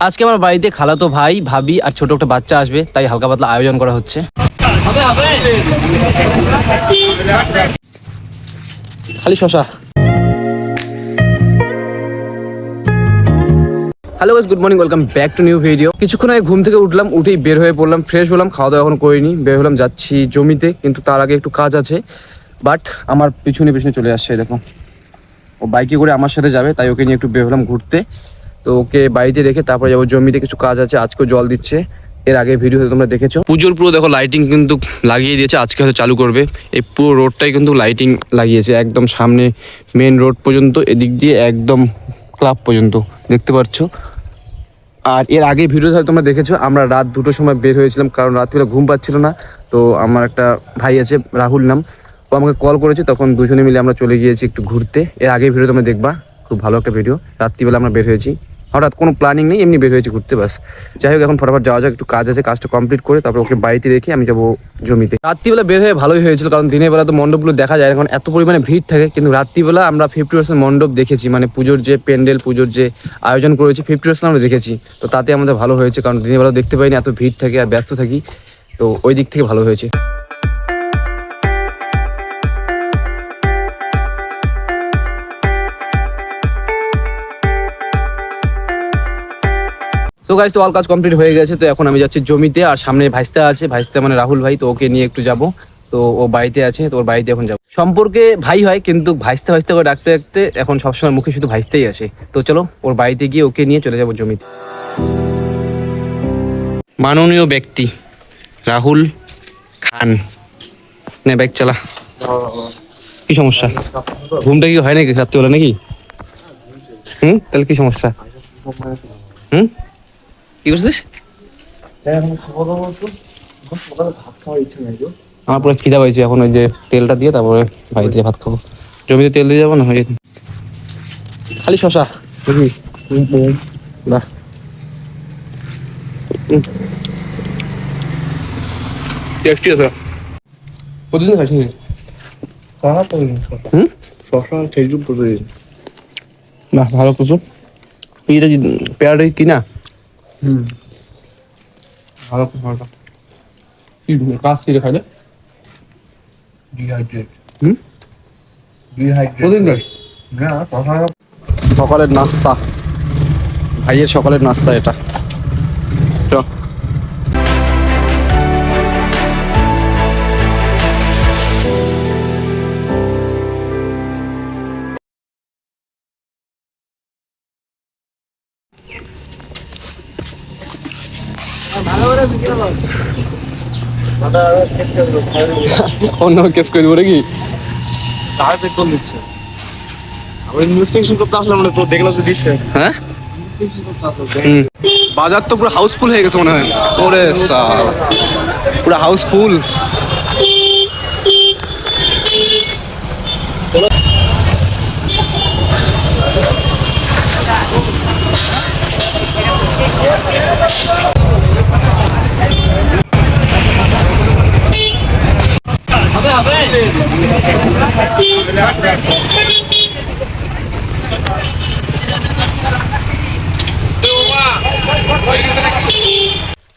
আজকে আমার বাড়িতে খালাতো ভাই ভাবি আর ছোট একটা বাচ্চা আসবে, তাই হালকা পাতলা আয়োজন করা হচ্ছে। খালি শশা। Hello guys, good morning, welcome back to new video. কিছুক্ষণ আগে ঘুম থেকে উঠলাম, উঠেই বের হয়ে পড়লাম, ফ্রেশ হলাম, খাওয়া দাওয়া এখন করিনি, বের হলাম, যাচ্ছি জমিতে, কিন্তু তার আগে একটু কাজ আছে। বাট আমার পিছনে পিছনে চলে আসছে, দেখো ও বাইকে করে আমার সাথে যাবে, তাই ওকে নিয়ে একটু বের হলাম ঘুরতে। তো ওকে বাড়িতে রেখে তারপরে যাবো জমিতে, কিছু কাজ আছে। আজকেও জল দিচ্ছে, এর আগে ভিডিও তোমরা দেখেছো। পুজোর পুরো দেখো লাইটিং কিন্তু লাগিয়ে দিয়েছে, আজকে হয়তো চালু করবে। এই পুরো রোডটাই কিন্তু লাইটিং লাগিয়েছে, একদম সামনে মেন রোড পর্যন্ত, এদিক দিয়ে একদম ক্লাব পর্যন্ত দেখতে পাচ্ছ। আর এর আগে ভিডিও হয়তো তোমরা দেখেছো, আমরা রাত 2টোর সময় বের হয়েছিলাম, কারণ রাত্রিবেলা ঘুম পাচ্ছিল না। তো আমার একটা ভাই আছে, রাহুল নাম, ও আমাকে কল করেছে, তখন দুজনে মিলে আমরা চলে গিয়েছি একটু ঘুরতে। এর আগে ভিডিও তোমরা দেখবা, খুব ভালো একটা ভিডিও। রাত্রিবেলা আমরা বের হয়েছি, হঠাৎ কোনো প্ল্যানিং নেই, এমনি বের হয়েছি ঘুরতে, বাস। যাই হোক, এখন ফটাফট যাওয়া যাক, একটু কাজ আছে, কাজটা কমপ্লিট করে তারপর ওকে বাড়িতে রেখে আমি যাবো জমিতে। রাত্রিবেলা বের হয়ে ভালোই হয়েছিল, কারণ দিনের বেলা তো মণ্ডপগুলো দেখা যায়, এখন এত পরিমাণে ভিড় থাকে, কিন্তু রাত্রিবেলা আমরা 50% মণ্ডপ দেখেছি, মানে পুজোর যে প্যান্ডেল, পুজোর যে আয়োজন করেছি 50% আমরা দেখেছি। তো তাতে আমাদের ভালো হয়েছে, কারণ দিনের বেলা দেখতে পাইনি, এত ভিড় থাকে আর ব্যস্ত থাকি, তো ওই দিক থেকে ভালো হয়েছে। তো গাইস, তো অল কাজ কমপ্লিট হয়ে গেছে, তো এখন আমি যাচ্ছি জমিতে। আর সামনে ভাইস্তা আছে, ভাইস্তা মানে রাহুল ভাই, তো ওকে নিয়ে একটু যাব। তো ও বাড়িতে আছে, তো ওর বাড়িতে এখন যাবো। সম্পর্কে ভাই হয়, কিন্তু ভাইস্তা ভাইস্তা করে ডাকতে ডাকতে এখন সবসময় মুখে শুধু ভাইস্তাই আসে। তো চলো ওর বাড়িতে গিয়ে ওকে নিয়ে চলে যাবো জমিতে। মাননীয় ব্যক্তি রাহুল খান, নে বাইক চালা। কি সমস্যা? ঘুমটা কি হয় নাকি রাত্রিবেলা নাকি? তাহলে কি সমস্যা? কি করছিস? আমার পুরো খিদা পাইছে এখন, ওই যে তেলটা দিয়ে তারপরে বাড়িতে ভাত খাবো। জমিতে তেল দিয়ে যাবো না, হয়ে খালি শশা বুঝলি? বাহ, টেস্টি আছে। প্রতিদিন খাইছি শশা খেজুর প্রতিদিন। বাহ, ভালো প্রচুর। এইটা কি পেয়ারা কিনা? ভালো ভালো। কি কাজ কি খাইলে? সকালের নাস্তা, ভাইয়ের সকালের নাস্তা এটা। অন্য কেস করে দেবো নাকি? তার পেট্রোল দিচ্ছে, আমি ইনভেস্টিগেশন করতে আসলাম, মানে তো দেখলাম তো দিচ্ছে। হ্যাঁ, বাজার তো পুরো হাউসফুল হয়ে গেছে মনে হয়। ওরে সাল, পুরো হাউসফুল।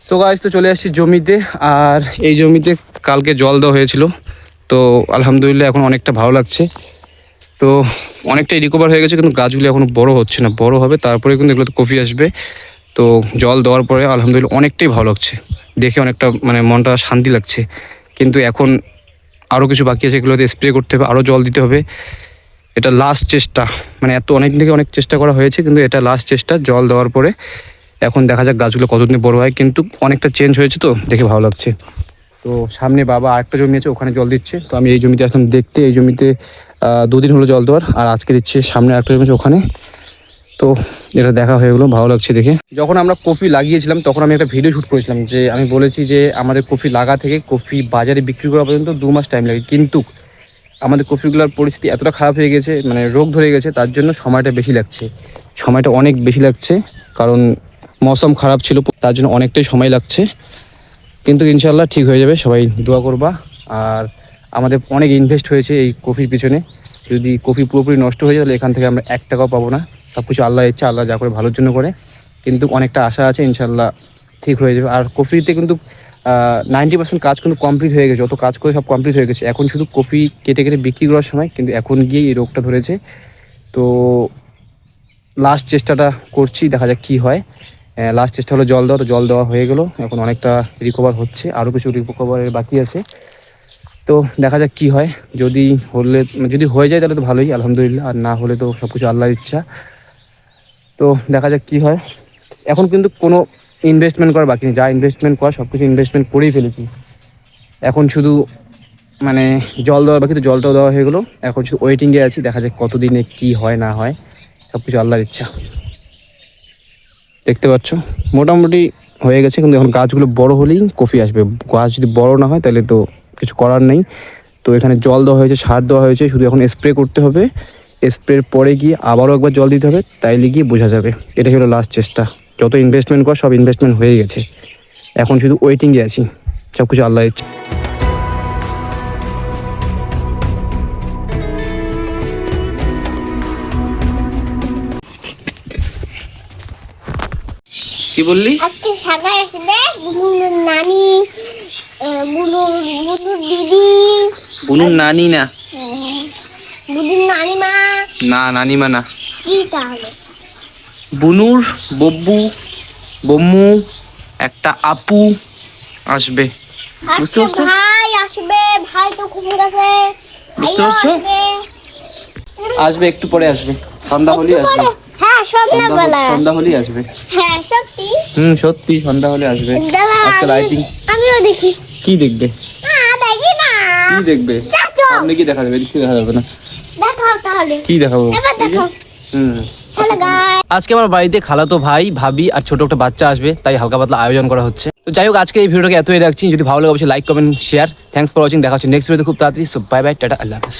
তো গাইস, তো চলে আসছি জমিতে। আর এই জমিতে কালকে জল দেওয়া হয়েছিল, তো আলহামদুলিল্লাহ এখন অনেকটা ভালো লাগছে। তো অনেকটাই রিকভার হয়ে গেছে, কিন্তু গাছগুলো এখনো বড় হচ্ছে না, বড় হবে তারপরে কিন্তু এগুলোতে কফি আসবে। তো জল দেওয়ার পরে আলহামদুলিল্লাহ অনেকটাই ভালো লাগছে, দেখে অনেকটা মানে মনটা শান্তি লাগছে। কিন্তু এখন আরও কিছু বাকি আছে, এগুলোতে স্প্রে করতে হবে, আরও জল দিতে হবে। এটা লাস্ট চেষ্টা, মানে এত অনেক থেকে অনেক চেষ্টা করা হয়েছে, কিন্তু এটা লাস্ট চেষ্টা। জল দেওয়ার পরে এখন দেখা যাক গাছগুলো কতদিন বড় হয়, কিন্তু অনেকটা চেঞ্জ হয়েছে, তো দেখে ভালো লাগছে। তো সামনে বাবা আরেকটা জমি আছে, ওখানে জল দিচ্ছে, তো আমি এই জমিতে আসলাম দেখতে। এই জমিতে 2 দিন হলো জল দেওয়ার, আর আজকে দিচ্ছে সামনে আরেকটা জমি আছে ওখানে। তো এটা দেখা হয়ে গেলো, ভালো লাগছে দেখে। যখন আমরা কফি লাগিয়েছিলাম তখন আমি একটা ভিডিও শ্যুট করেছিলাম, যে আমি বলেছি যে আমাদের কফি লাগা থেকে কফি বাজারে বিক্রি করা পর্যন্ত 2 মাস টাইম লাগে, কিন্তু আমাদের কফিগুলোর পরিস্থিতি এতটা খারাপ হয়ে গেছে, মানে রোগ ধরে গেছে, তার জন্য সময়টা বেশি লাগছে, সময়টা অনেক বেশি লাগছে, কারণ মৌসুম খারাপ ছিল, তার জন্য অনেকটাই সময় লাগছে। কিন্তু ইনশাল্লাহ ঠিক হয়ে যাবে, সবাই দোয়া করবা। আর আমাদের অনেক ইনভেস্ট হয়েছে এই কফির পিছনে, যদি কফি পুরোপুরি নষ্ট হয়ে যায় তাহলে এখান থেকে আমরা 1 টাকাও পাবো না। সব কিছু আল্লাহ ইচ্ছা, আল্লাহ যা করে ভালোর জন্য করে। কিন্তু অনেকটা আশা আছে, ইনশাল্লাহ ঠিক হয়ে যাবে। আর কফিতে কিন্তু 90% কাজ কিন্তু কমপ্লিট হয়ে গেছে, যত কাজ করে সব কমপ্লিট হয়ে গেছে। এখন শুধু কফি কেটে কেটে বিক্রি করার সময়, কিন্তু এখন গিয়ে এই রোগটা ধরেছে। তো লাস্ট চেষ্টাটা করছি, দেখা যাক কী হয়। লাস্ট চেষ্টা হলো জল দেওয়া, তো জল দেওয়া হয়ে গেলো, এখন অনেকটা রিকভার হচ্ছে, আরও কিছু রিকভারের বাকি আছে। তো দেখা যাক কী হয়, যদি হয়ে যায় তাহলে তো ভালোই, আলহামদুলিল্লাহ। আর না হলে তো সব কিছু আল্লাহর ইচ্ছা। তো দেখা যাক কী হয়। এখন কিন্তু কোনো ইনভেস্টমেন্ট করা বাকি নেই, যা ইনভেস্টমেন্ট করা সব কিছু ইনভেস্টমেন্ট করেই ফেলেছি। এখন শুধু মানে জল দেওয়া বাকি, তো জলটাও দেওয়া হয়ে গেলো, এখন শুধু ওয়েটিংয়ে আছি। দেখা যাক কতদিনে কী হয় না হয়, সব কিছু আল্লাহর ইচ্ছা। দেখতে পাচ্ছ মোটামুটি হয়ে গেছে, কিন্তু এখন গাছগুলো বড় হলেই কফি আসবে। গাছ যদি বড় না হয় তাহলে তো কিছু করার নেই। তো এখানে জল দেওয়া হয়েছে, সার দেওয়া হয়েছে, শুধু এখন স্প্রে করতে হবে। স্প্রের পরে গিয়ে আবারও একবার জল দিতে হবে, তাইলে গিয়ে বোঝা যাবে। এটাই হলো লাস্ট চেষ্টা। যত ইনভেস্টমেন্ট কর সব ইনভেস্টমেন্ট হয়ে গেছে, এখন শুধু ওয়েটিংয়ে আছি, সব কিছু আল্লাহর ইচ্ছা। কি বললি? আজকে সাগা আসবে, বুনুর নানি, বুনুর দিদি, বুনুর নানি না, বুনুর নানিমা। না নানিমা না, কি তাহলে? বুনুর বম্মু একটা আপু আসবে, বুঝতে আজকে পারছো? ভাই আসবে, ভাই তো ঘুমিয়ে গেছে। বুঝতে ভাইও পারছো? আসবে। আসবে একটু পরে আসবে, সন্ধ্যা হলেই একটু আসবে। পরে? হ্যাঁ, সন্ধ্যাবেলা। সন্ধ্যা হলেই আসবে। হ্যাঁ, সত্যি। সত্যি সন্ধ্যা হলে আসবে। দাঁড়া, আজকে লাইটিং আমিও দেখি। কি দেখবে? দেখি না। কি দেখবে? চাচু, সামনে কি দেখা যাবে? এদিকে দেখা যাবে না। দেখাও তাহলে। কি দেখাবো? এবার দেখো। হুম। Hello guys. আজকে আমার বাড়িতে খালাতো ভাই, ভাবি আর ছোট একটা বাচ্চা আসবে, তাই হালকা পাতলা আয়োজন করা হচ্ছে। তো যাই হোক, আজকে এই ভিডিওটাকে এতই রাখছি। যদি ভালো লাগে অবশ্যই like comment share. Thanks for watching. দেখা হচ্ছে নেক্সট ভিডিওতে খুব তাড়াতাড়ি। সো বাই বাই, টাটা, আল্লাহ হাফেজ।